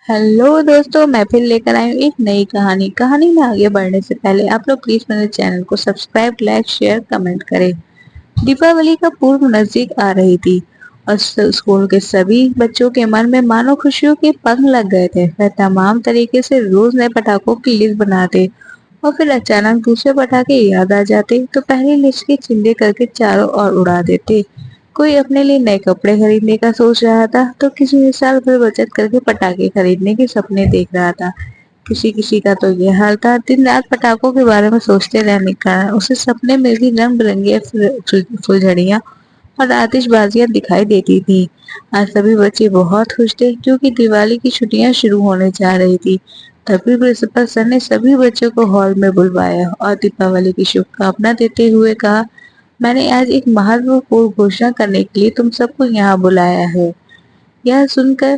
Hello दोस्तों, मैं फिर लेकर आई हूँ एक नई कहानी में आगे बढ़ने से पहले आप लोग प्लीज मेरे चैनल को सब्सक्राइब, लाइक, शेयर, कमेंट करें। दीपावली का पूर्व नजदीक आ रही थी और स्कूल के सभी बच्चों के मन में मानो खुशियों के पंख लग गए थे। वह तमाम तरीके से रोज नए पटाखों की लिस्ट बनाते और फिर अचानक दूसरे पटाखे याद आ जाते तो पहली लिस्ट के चिंदे करके चारों ओर उड़ा देते। कोई अपने लिए नए कपड़े खरीदने का सोच रहा था तो किसी ने साल भर बचत करके पटाखे खरीदने के सपने देख रहा था। किसी किसी का तो ये हाल था, दिन रात पटाखों के बारे में सोचते रहने का उसे सपने में भी रंग बिरंगे फुलझड़ियां और आतिशबाजियां दिखाई देती थी। आज सभी बच्चे बहुत खुश थे क्योंकि दिवाली की छुट्टियां शुरू होने जा रही थी। तभी प्रिंसिपल सर ने सभी बच्चों को हॉल में बुलवाया और दीपावली की शुभकामना देते हुए कहा, मैंने आज एक महत्वपूर्ण घोषणा करने के लिए तुम सबको यहाँ बुलाया है। यह सुनकर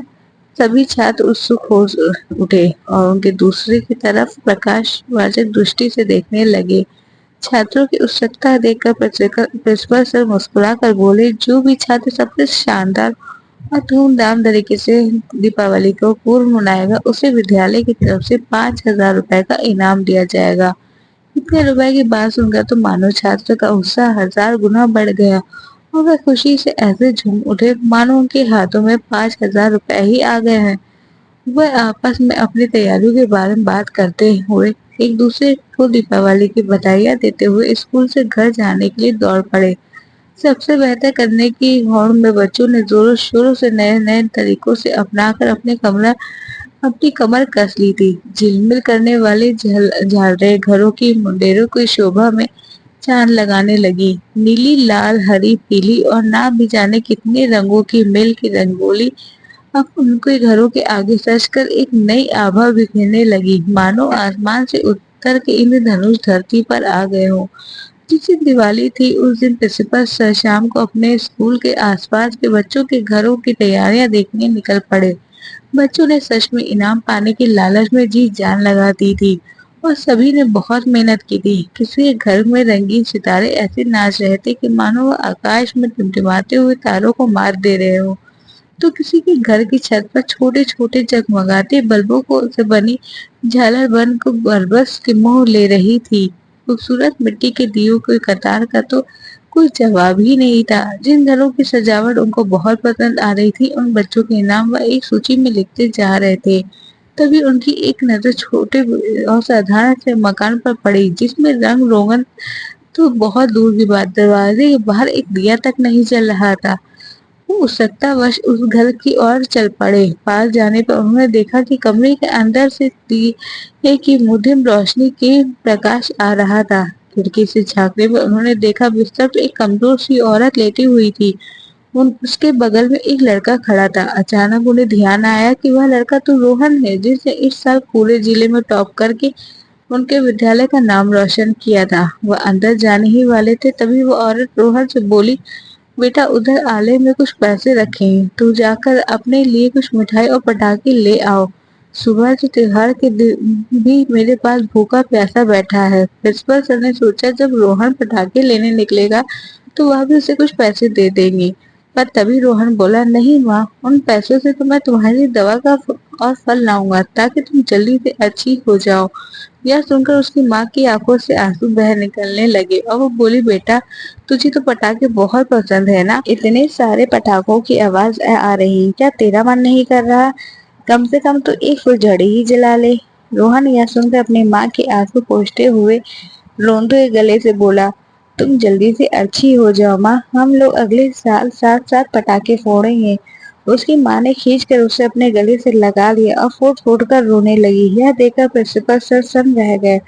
सभी छात्र उत्सुक हो उठे और उनके दूसरे की तरफ प्रकाशवाचक दृष्टि से देखने लगे। छात्रों की उत्सुकता देखकर प्रिंसिपल सर मुस्कुराकर बोले, जो भी छात्र सबसे शानदार और धूमधाम तरीके से दीपावली को पूर्ण मनाएगा उसे विद्यालय की तरफ से 5,000 रुपए का इनाम दिया जाएगा। इतने रुपए की बात सुनकर तो मानो छात्र का उत्साह 1000 गुना बढ़ गया और वह खुशी से ऐसे झूम उठे मानो उनके हाथों में 5,000 रुपए ही आ गए हैं। वह आपस में अपनी तैयारियों के बारे में बात करते हुए एक दूसरे को दीपावली की बधाइयां देते हुए स्कूल से घर जाने के लिए दौड़ पड़े। सबसे बेहतर करने की होड़ में बच्चों ने जोरों शोरों से नए नए तरीकों से अपनाकर अपनी कमर कस ली थी। झिलमिल करने वाले झालरे घरों की मुंडेरों की शोभा में चांद लगाने लगी। नीली, लाल, हरी, पीली और ना भी जाने कितने रंगों की मिल की रंगोली अब उनके घरों के आगे सज कर एक नई आभा बिखेरने लगी, मानो आसमान से उतर के इंद्रधनुष धरती पर आ गए हों। जिस दिन दिवाली थी उस दिन प्रिंसिपल सर शाम को अपने स्कूल के आसपास के बच्चों के घरों की तैयारियां देखने निकल पड़े। बच्चों ने सच में इनाम पाने की लालच में जी जान लगा दी थी और सभी ने बहुत मेहनत की थी। किसी के घर में रंगीन सितारे ऐसे नाच रहे थे कि मानो वह आकाश में टिमटिमाते हुए तारों को मात दे रहे हो। तो किसी के घर की छत पर छोटे छोटे जगमगाते बल्बों को से बनी झालर बन को बरबस के मोह ले रही थी। खूबसूरत मिट्टी के दियों की कतार का तो कोई जवाब ही नहीं था। जिन घरों की सजावट उनको बहुत पसंद आ रही थी उन बच्चों के नाम वह एक सूची में लिखते जा रहे थे। तभी उनकी एक नजर छोटे और साधारण से मकान पर पड़ी जिसमें रंग रोगन तो बहुत दूर की बात, दरवाजे के बाहर एक दिया तक नहीं जल रहा था। वो उत्सुकतावश उस घर की ओर चल पड़े। पास जाने पर उन्होंने देखा कि कमरे के अंदर से दिए की मध्यम रोशनी के प्रकाश आ रहा था। खिड़की से झांकने पर उन्होंने देखा बिस्तर पर एक कमजोर सी औरत लेटी हुई थी। उन उसके बगल में एक लड़का खड़ा था। अचानक उन्हें ध्यान आया कि वह लड़का तो रोहन है जिसने इस साल पूरे जिले में टॉप करके उनके विद्यालय का नाम रोशन किया था। वह अंदर जाने ही वाले थे तभी वो औरत रोहन से बोली, बेटा उधर आले में कुछ पैसे रखे हैं, तू जाकर अपने लिए कुछ मिठाई और पटाखे ले आओ। सुबह के त्योहार के दिन भी मेरे पास भूखा प्यासा बैठा है। प्रिंसिपल सर ने सोचा जब रोहन पटाखे लेने निकलेगा तो वह भी उसे कुछ पैसे दे देंगे। पर तभी रोहन बोला, नहीं माँ, उन पैसों से तो मैं तुम्हारी दवा का और फल लाऊंगा ताकि तुम जल्दी से अच्छी हो जाओ। यह सुनकर उसकी माँ की आंखों से आंसू बह निकलने लगे और वो बोली, बेटा तुझे तो पटाखे बहुत पसंद है ना, इतने सारे पटाखों की आवाज आ रही, क्या तेरा मन नहीं कर रहा कम से कम तो एक फुलझड़ी ही जला ले। रोहन यह सुनकर अपनी माँ के आंसू पोंछते हुए रोंदे गले से बोला, तुम जल्दी से अच्छी हो जाओ माँ, हम लोग अगले साल साथ साथ पटाखे फोड़ेंगे। उसकी माँ ने खींचकर उसे अपने गले से लगा लिया और फूट फूट कर रोने लगी। यह देखकर प्रिंसिपल सर सन्न रह गए।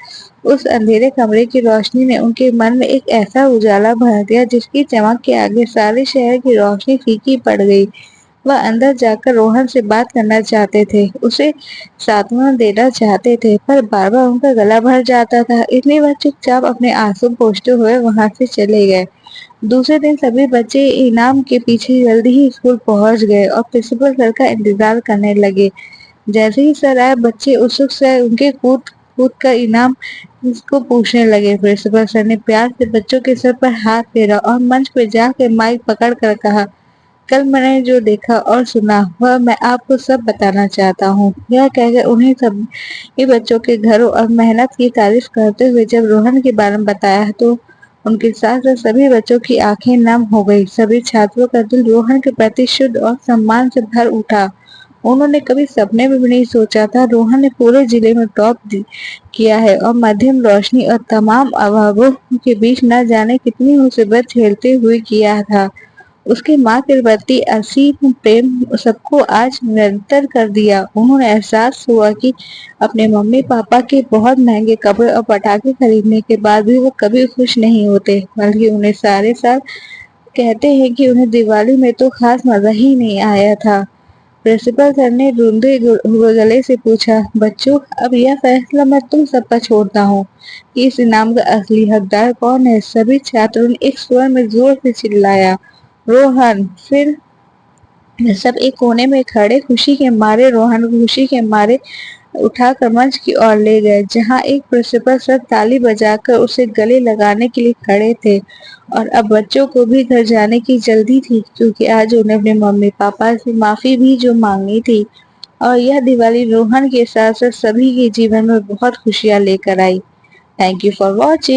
उस अंधेरे कमरे की रोशनी ने उनके मन में एक ऐसा उजाला भर दिया जिसकी चमक के आगे सारे शहर की रोशनी फीकी पड़ गई। वह अंदर जाकर रोहन से बात करना चाहते थे, उसे सांत्वना देना चाहते थे, पर बार बार उनका गला भर जाता था, इसलिए वह चुपचाप अपने आंसू पोंछते हुए वहां से चले गए। दूसरे दिन सभी बच्चे इनाम के पीछे जल्दी ही स्कूल पहुंच गए और प्रिंसिपल सर का इंतजार करने लगे। जैसे ही सर आए बच्चे उत्सुक से उनके कूद कूद कर इनाम इसको पूछने लगे। प्रिंसिपल सर ने प्यार से बच्चों के सर पर हाथ फेरा और मंच पर जाकर माइक पकड़ कर कहा, कल मैंने जो देखा और सुना वह मैं आपको सब बताना चाहता हूँ। यह कहकर उन्हें सभी बच्चों के घरों और मेहनत की तारीफ करते हुए जब रोहन के बारे में बताया तो उनके साथ साथ सभी बच्चों की आंखें नम हो गई। सभी छात्रों का दिल रोहन के प्रति शुद्ध और सम्मान से भर उठा। उन्होंने कभी सपने में भी नहीं सोचा था रोहन ने पूरे जिले में किया है और मध्यम रोशनी और तमाम अभावों के बीच न जाने कितनी मुसीबत झेलते हुए किया था। उसकी माँ के प्रति असीम प्रेम सबको आज निरंतर कर दिया। उन्होंने एहसास हुआ कि अपने मम्मी पापा के बहुत महंगे कपड़े और पटाखे खरीदने के बाद भी वो कभी खुश नहीं होते, बल्कि उन्हें सारे साल कहते हैं कि उन्हें दिवाली में तो खास मजा ही नहीं आया था। प्रिंसिपल सर ने रूंधे हुए गले से पूछा, बच्चों अब यह फैसला मैं तुम सबका छोड़ता हूँ कि इस इनाम का असली हकदार कौन है। सभी छात्रों ने एक स्वर में जोर से चिल्लाया, रोहन। फिर सब एक कोने में खड़े खुशी के मारे रोहन को खुशी के मारे उठाकर मंच की ओर ले गए, जहां एक प्रिंसिपल सर ताली बजाकर उसे गले लगाने के लिए खड़े थे। और अब बच्चों को भी घर जाने की जल्दी थी, क्योंकि आज उन्हें अपने मम्मी पापा से माफी भी जो मांगनी थी। और यह दिवाली रोहन के साथ साथ सभी के जीवन में बहुत खुशियां लेकर आई। Thank you for watching.